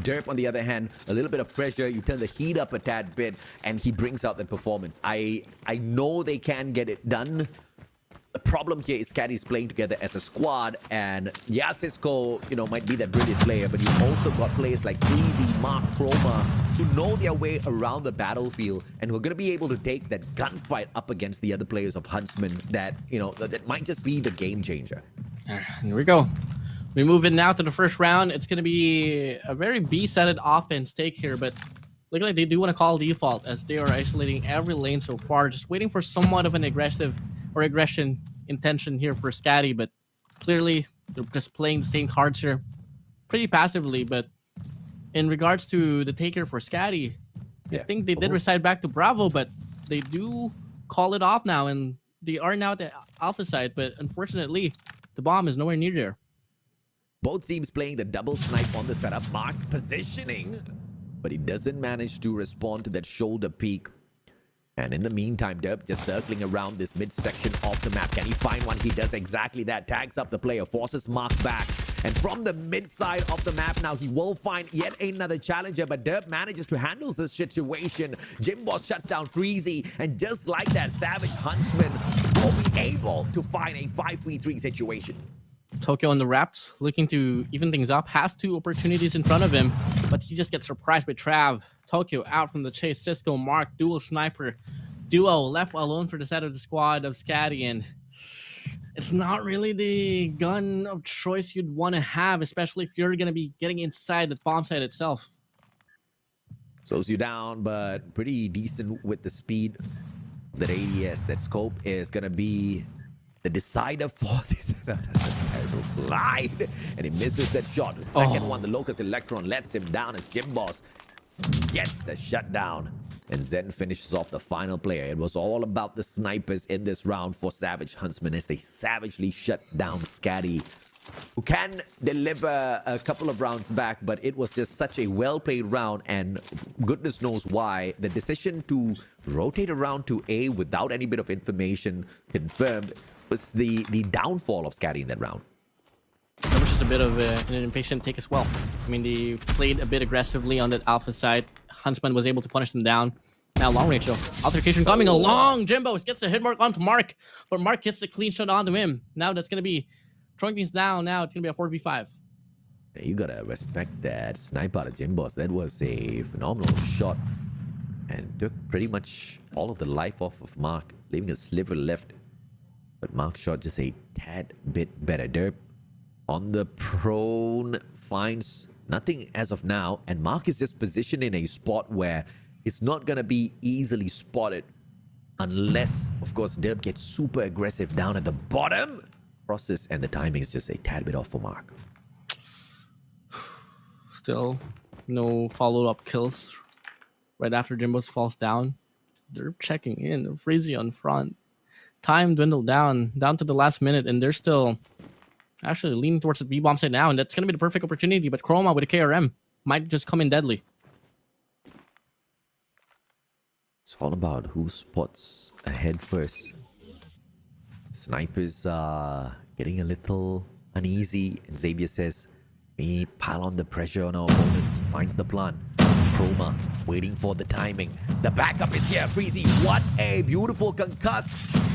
Derp, on the other hand, a little bit of pressure. You turn the heat up a tad bit, and he brings out that performance. I know they can get it done. The problem here is SKADI is playing together as a squad, and yeah, Cisco, might be that brilliant player, but you've also got players like Breezy, Mark, Chroma, who know their way around the battlefield and who are going to be able to take that gunfight up against the other players of Huntsman that, that might just be the game changer. Here we go. We move in now to the first round. It's going to be a very B-sided offense take here, but looking like they do want to call default as they are isolating every lane so far, just waiting for somewhat of an aggression intention here for SKADI, but clearly they're just playing the same cards here pretty passively. But in regards to the take here for SKADI, I think they did reside back to Bravo, but they do call it off now, and they are now at the Alpha side, but unfortunately the bomb is nowhere near there. Both teams playing the double snipe on the setup. Mark positioning, but he doesn't manage to respond to that shoulder peek. And in the meantime, Derp just circling around this midsection of the map. Can he find one? He does exactly that. Tags up the player, forces Mark back. And from the mid side of the map now, he will find yet another challenger. But Derp manages to handle this situation. Jimboss shuts down Freezy. And just like that, Savage Huntsman will be able to find a 5-3-3 situation. Tokyo on the Raps, looking to even things up, has 2 opportunities in front of him, but he just gets surprised by Trav. Tokyo out from the chase. Cisco, Mark, dual sniper duo left alone for the side of the squad of SKADI, and it's not really the gun of choice you'd want to have, especially if you're going to be getting inside the bomb site itself. Slows you down, but pretty decent with the speed of that ADS. That scope is going to be the decider for this. Terrible slide, and he misses that shot. The second one, the Locust Electron lets him down as Jimboss gets the shutdown, and Zen finishes off the final player. It was all about the snipers in this round for Savage Huntsman as they savagely shut down SKADI, who can deliver a couple of rounds back, but it was just such a well-played round, and goodness knows why. The decision to rotate around to A without any bit of information confirmed was the downfall of SKADI in that round. That was just a bit of an impatient take as well. I mean, they played a bit aggressively on that Alpha side. Huntsman was able to punish them down. Now long range though. Altercation coming along. Jimbo gets the hit mark onto Mark, but Mark gets the clean shot onto him. Now that's going to be throwing things down. Now it's going to be a 4v5. Yeah, you got to respect that snipe out of Jimboss. That was a phenomenal shot and took pretty much all of the life off of Mark, leaving a sliver left. But Mark's shot just a tad bit better. Derp on the prone finds nothing as of now, and Mark is just positioned in a spot where it's not going to be easily spotted unless, of course, Derp gets super aggressive down at the bottom. Process and the timing is just a tad bit off for Mark. Still no follow-up kills right after Jimbo's falls down. They're checking in. Freezy on front. Time dwindled down to the last minute, and they're still actually leaning towards the B-bomb side now, and that's going to be the perfect opportunity, but Chroma with a KRM might just come in deadly. It's all about who spots ahead first. Snipers are getting a little uneasy, and Xavier says, we pile on the pressure on our opponents. Finds the plant. Chroma waiting for the timing. The backup is here. Freezy, what a beautiful concuss.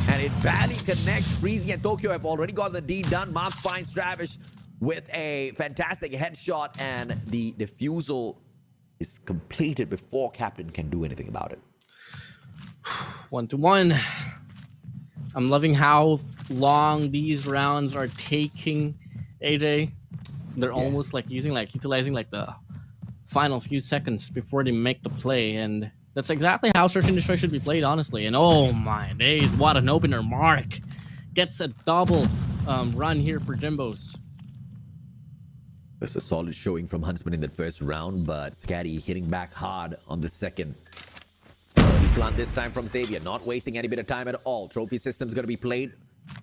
And it barely connects. Freezy and Tokyo have already got the D done. Mark finds Travis with a fantastic headshot, and the defusal is completed before Captain can do anything about it. 1-1. I'm loving how long these rounds are taking, AJ. They're almost like utilizing the final few seconds before they make the play, and that's exactly how Search and Destroy should be played, honestly. And oh my days, what an opener. Mark gets a double run here for Jimbo's. It's a solid showing from Huntsman in that first round, but SKADI hitting back hard on the second. Early plant this time from Xavier, not wasting any bit of time at all. Trophy system's going to be played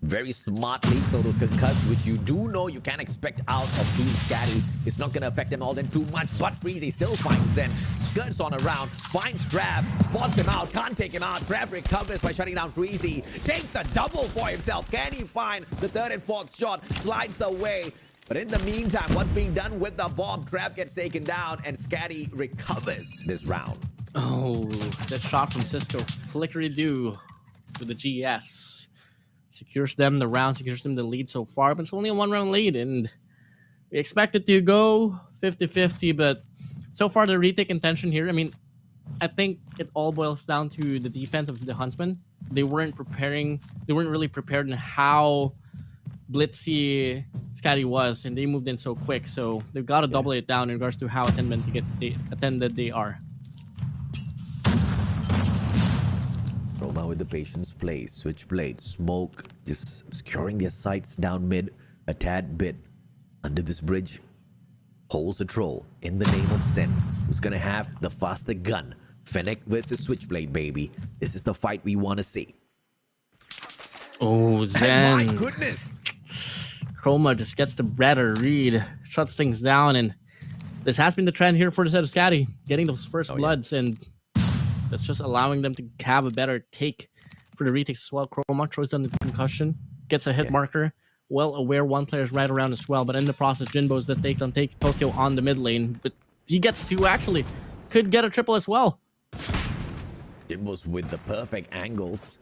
very smartly, so those concuss, which you do know you can expect out of Team SKADI, it's not going to affect them all then too much. But Freezy still finds Zen, skirts on around, finds Trav, spots him out, can't take him out. Trav recovers by shutting down Freezy, takes a double for himself. Can he find the third and fourth shot? Slides away. But in the meantime, what's being done with the bomb? Trap gets taken down, and SKADI recovers this round. Oh, that shot from Cisco. Flickery do with the GS. Secures them the round, secures them the lead so far, but it's only a 1-round lead, and we expect it to go 50-50, but so far the retake intention here, I mean, I think it all boils down to the defense of the Huntsman. They weren't really prepared in how blitzy SKADI was, and they moved in so quick, so they've got to double it down in regards to how attended they are. Chroma with the patience play, switchblade, smoke, just obscuring their sights down mid a tad bit. Under this bridge, holds a troll in the name of Zen, who's gonna have the faster gun. Fennec versus switchblade, baby. This is the fight we want to see. Oh, Zen. And my goodness! Chroma just gets the better read, shuts things down, and this has been the trend here for the set of SKADI, getting those first bloods, and that's just allowing them to have a better take for the retakes as well. Chroma throws down the concussion, gets a hit marker, well aware one player's right around as well, but in the process, Jinbo's the take Tokyo on the mid lane, but he gets two actually. Could get a triple as well. Jinbo's with the perfect angles.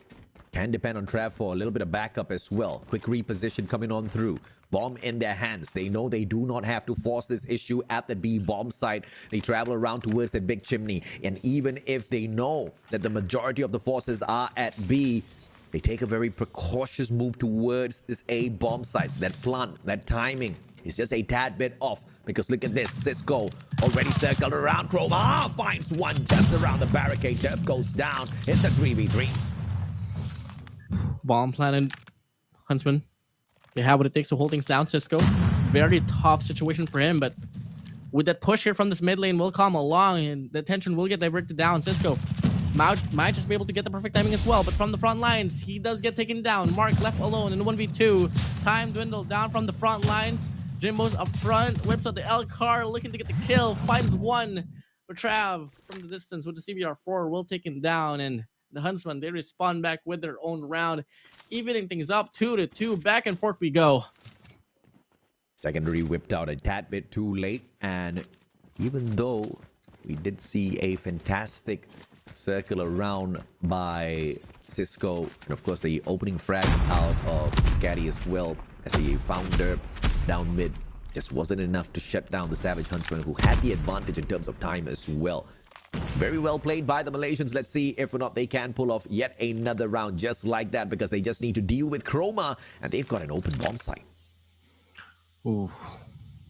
Can depend on Trav for a little bit of backup as well. Quick reposition coming on through. Bomb in their hands. They know they do not have to force this issue at the B bomb site. They travel around towards the big chimney. And even if they know that the majority of the forces are at B, they take a very precautious move towards this A bomb site. That plant, that timing is just a tad bit off. Because look at this, Cisco already circled around. Chroma finds one just around the barricade. Derp goes down. It's a 3v3. Bomb planted Huntsman. They have what it takes to hold things down. Cisco, very tough situation for him, but with that push here from this mid lane will come along and the attention will get diverted down. Cisco might just be able to get the perfect timing as well, but from the front lines, he does get taken down. Mark left alone in the 1v2. Time dwindled down from the front lines. Jimbo's up front, whips out the L car, looking to get the kill, finds one for Trav from the distance with the CBR4, will take him down, and the Huntsman, they respond back with their own round, evening things up 2-2. Back and forth we go. Secondary whipped out a tad bit too late, and even though we did see a fantastic circle around by Cisco, and of course the opening frag out of SKADI as well, as he found Derp down mid, just wasn't enough to shut down the Savage Huntsman, who had the advantage in terms of time as well. Very well played by the Malaysians. Let's see if or not they can pull off yet another round just like that, because they just need to deal with Chroma, and they've got an open bomb site. Ooh,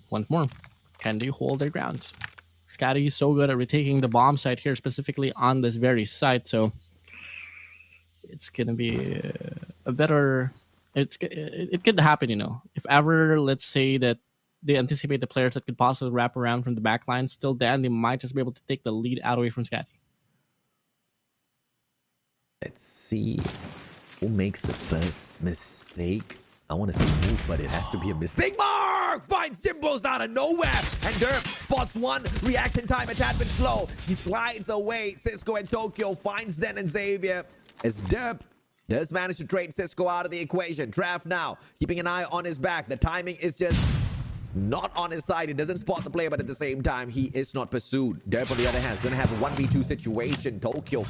once more. Can they hold their grounds? SKADI is so good at retaking the bomb site here, specifically on this very site, so it's gonna be a better... It could happen, you know. If ever, let's say that they anticipate the players that could possibly wrap around from the back line, still then they might just be able to take the lead out away from SKADI. Let's see who makes the first mistake. I want to say move, but it has to be a mistake. Mark finds Jimbo's out of nowhere, and Derp spots one. Reaction time a tad bit slow. He slides away. Cisco and Tokyo finds Zen and Xavier as Derp does manage to trade Cisco out of the equation. Draft now, keeping an eye on his back. The timing is just not on his side. He doesn't spot the player, but at the same time, he is not pursued. Derp, on the other hand, is going to have a 1v2 situation. Tokyo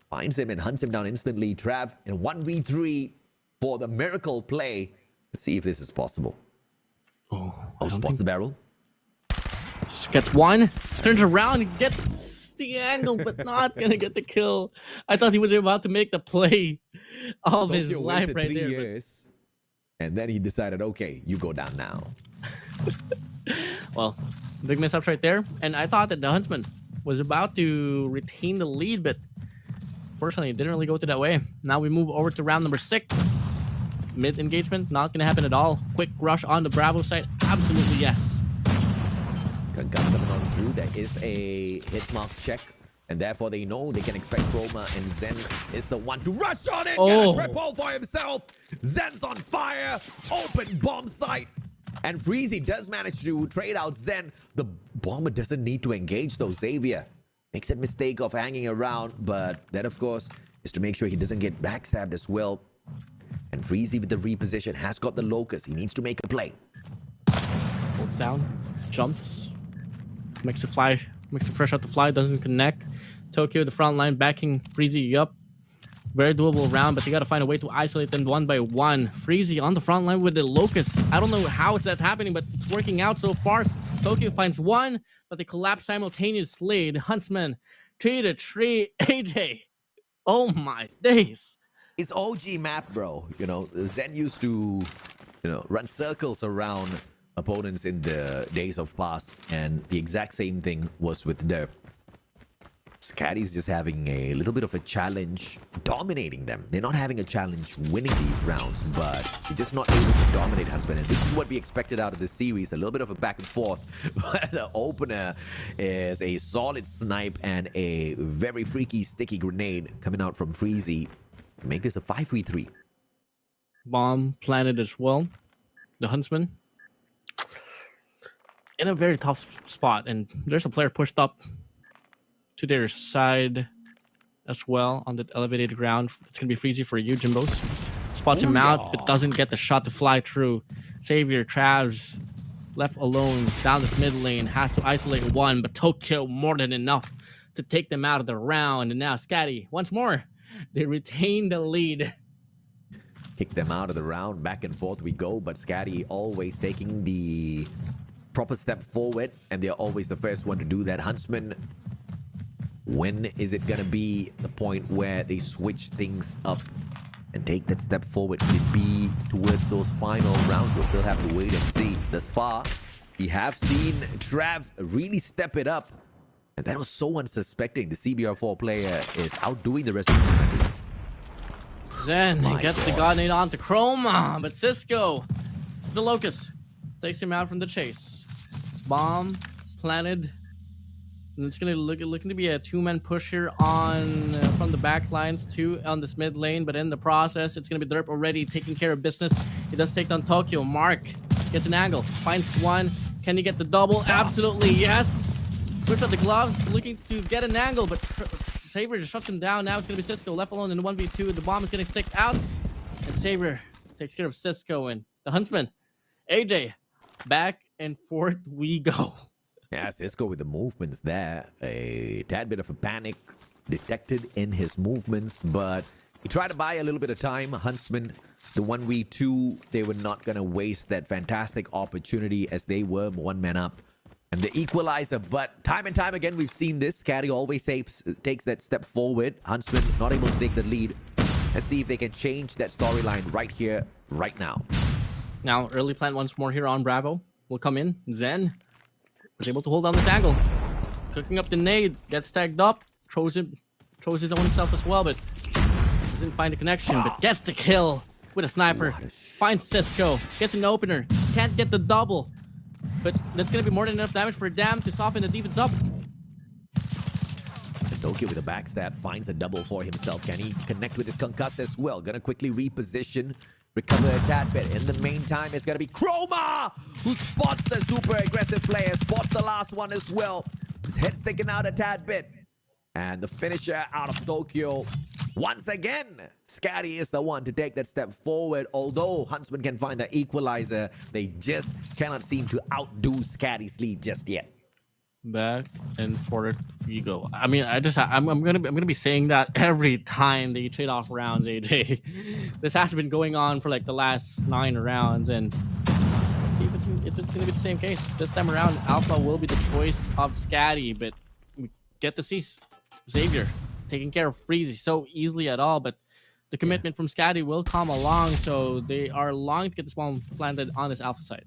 finds him and hunts him down instantly. Trav in 1v3 for the miracle play. Let's see if this is possible. Oh, spots the barrel. Gets one, turns around, gets the angle, but not gonna get the kill. I thought he was about to make the play of his life right there. Years, and then he decided, okay, you go down now. Well, big mess-ups right there. And I thought that the Huntsman was about to retain the lead, but fortunately, it didn't really go to that way. Now we move over to round number 6. Mid engagement, not gonna happen at all. Quick rush on the Bravo side, absolutely yes. Gun coming on through. There is a hit mark check, and therefore they know they can expect Chroma, and Zen is the one to rush on it. Get a triple for himself. Zen's on fire. Open bomb site. And Freezy does manage to trade out Zen. The bomber doesn't need to engage though. Xavier makes that mistake of hanging around, but that of course is to make sure he doesn't get backstabbed as well. And Freezy with the reposition has got the locus. He needs to make a play. Holds down, jumps, makes the first shot to fly, doesn't connect. Tokyo, the front line, backing Freezy up. Very doable round, but you gotta find a way to isolate them one by one. Freezy on the front line with the Locust. I don't know how that's happening, but it's working out so far. Tokyo finds one, but they collapse simultaneously. The Huntsman 3-3 AJ. Oh my days. It's OG map, bro. You know, Zen used to, run circles around opponents in the days of past, and the exact same thing was with the SKADI's just having a little bit of a challenge dominating them. They're not having a challenge winning these rounds, but they're just not able to dominate Huntsman. And this is what we expected out of this series. A little bit of a back and forth. But the opener is a solid snipe and a very freaky, sticky grenade coming out from Freezy. Make this a 5-3-3. Bomb planted as well. The Huntsman in a very tough spot. And there's a player pushed up to their side as well on the elevated ground. It's gonna be Freezy for you, Jimbos. Spots him out, but doesn't get the shot to fly through. Savior, Travs, left alone down this mid lane, has to isolate one, but Tokyo more than enough to take them out of the round. And now SKADI, once more, they retain the lead. Kick them out of the round, back and forth we go, but SKADI always taking the proper step forward, and they're always the first one to do that. Huntsman, when is it gonna be the point where they switch things up and take that step forward? Could it be towards those final rounds? We'll still have to wait and see. Thus far, we have seen Trav really step it up, and that was so unsuspecting. The CBR4 player is outdoing the rest of the team. Zen gets the Garena onto Chroma, but Cisco, the Locust, takes him out from the chase. Bomb planted. And it's gonna looking to be a two-man push here on from the back lines to on this mid lane, but in the process, it's gonna be Derp already taking care of business. He does take down Tokyo. Mark gets an angle, finds one. Can he get the double? Absolutely, yes. Puts out the gloves, looking to get an angle, but Saber just shuts him down. Now it's gonna be Cisco left alone in the 1v2. The bomb is getting sticked out, and Saber takes care of Cisco and the Huntsman. AJ, back and forth we go. Yeah, Cisco with the movements there. A tad bit of a panic detected in his movements, but he tried to buy a little bit of time. Huntsman, the 1v2, they were not going to waste that fantastic opportunity as they were one man up. And the equalizer, but time and time again, we've seen this. SKADI always takes that step forward. Huntsman not able to take the lead. Let's see if they can change that storyline right here, right now. Now, early plant once more here on Bravo. Will come in. Zen was able to hold down this angle. Cooking up the nade. Gets tagged up. Throws his own self as well, but doesn't find a connection. But gets the kill with a sniper. Finds Cisco. Gets an opener. Can't get the double. But that's going to be more than enough damage for Dam to soften the defense up. Tokyo with a backstab finds a double for himself. Can he connect with his concuss as well? Gonna quickly reposition, recover a tad bit. In the meantime, it's gonna be Chroma, who spots the super aggressive player, spots the last one as well. His head sticking out a tad bit. And the finisher out of Tokyo. Once again, SKADI is the one to take that step forward. Although Huntsman can find the equalizer, they just cannot seem to outdo SKADI's lead just yet. Back and forth you go. I mean, I'm gonna be saying that every time they trade off rounds, AJ. This has been going on for like the last 9 rounds, and let's see if it's gonna be the same case this time around. Alpha will be the choice of SKADI, but we get to see Xavier taking care of Freezy so easily at all. But the commitment from SKADI will come along, so they are longing to get this bomb planted on this Alpha side.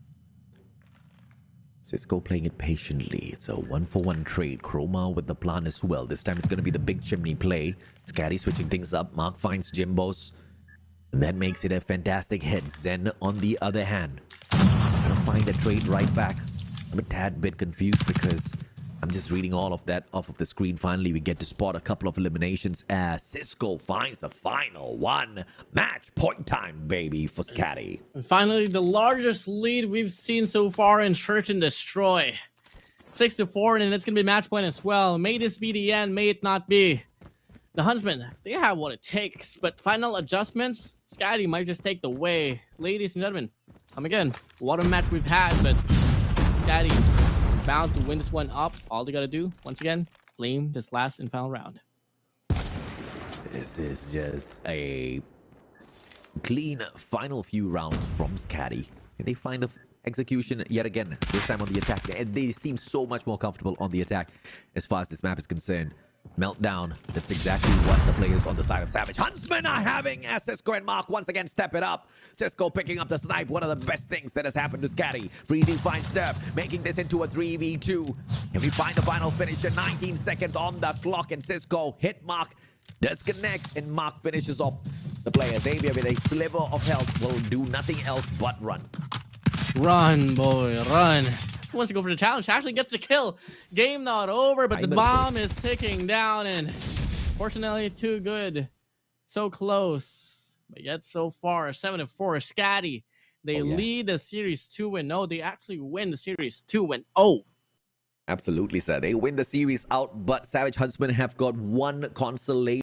Cisco playing it patiently. It's a 1-for-1 trade. Chroma with the plan as well. This time it's going to be the big chimney play. SKADI switching things up. Mark finds Jimbos. And that makes it a fantastic hit. Zen, on the other hand, is going to find the trade right back. I'm a tad bit confused because I'm just reading all of that off of the screen. Finally, we get to spot a couple of eliminations as Cisco finds the final one. Match point time, baby, for SKADI. And finally, the largest lead we've seen so far in Search and Destroy. 6-4, and it's going to be match point as well. May this be the end, may it not be. The Huntsman, they have what it takes, but final adjustments, SKADI might just take the way. Ladies and gentlemen, again, what a match we've had, but SKADI bound to win this one up. All they gotta do, once again, claim this last and final round. This is just a clean final few rounds from SKADI. They find the execution yet again, this time on the attack. They seem so much more comfortable on the attack as far as this map is concerned. Meltdown, that's exactly what the players on the side of Savage Huntsman are having as Cisco and Mark once again step it up. Cisco picking up the snipe, one of the best things that has happened to SKADI. Freezing finds Derp, making this into a 3v2. Can we find the final finisher? 19 seconds on the clock, and Cisco hit Mark, does connect, and Mark finishes off the player. Xavier with a sliver of health will do nothing else but run. Run, boy, run. Who wants to go for the challenge? Actually gets the kill. Game not over, but the bomb is ticking down, and fortunately too good. So close, but yet so far. 7-4, SKADI. They lead the series 2-0. They actually win the series 2-0. Absolutely, sir. They win the series out, but Savage Huntsman have got one consolation.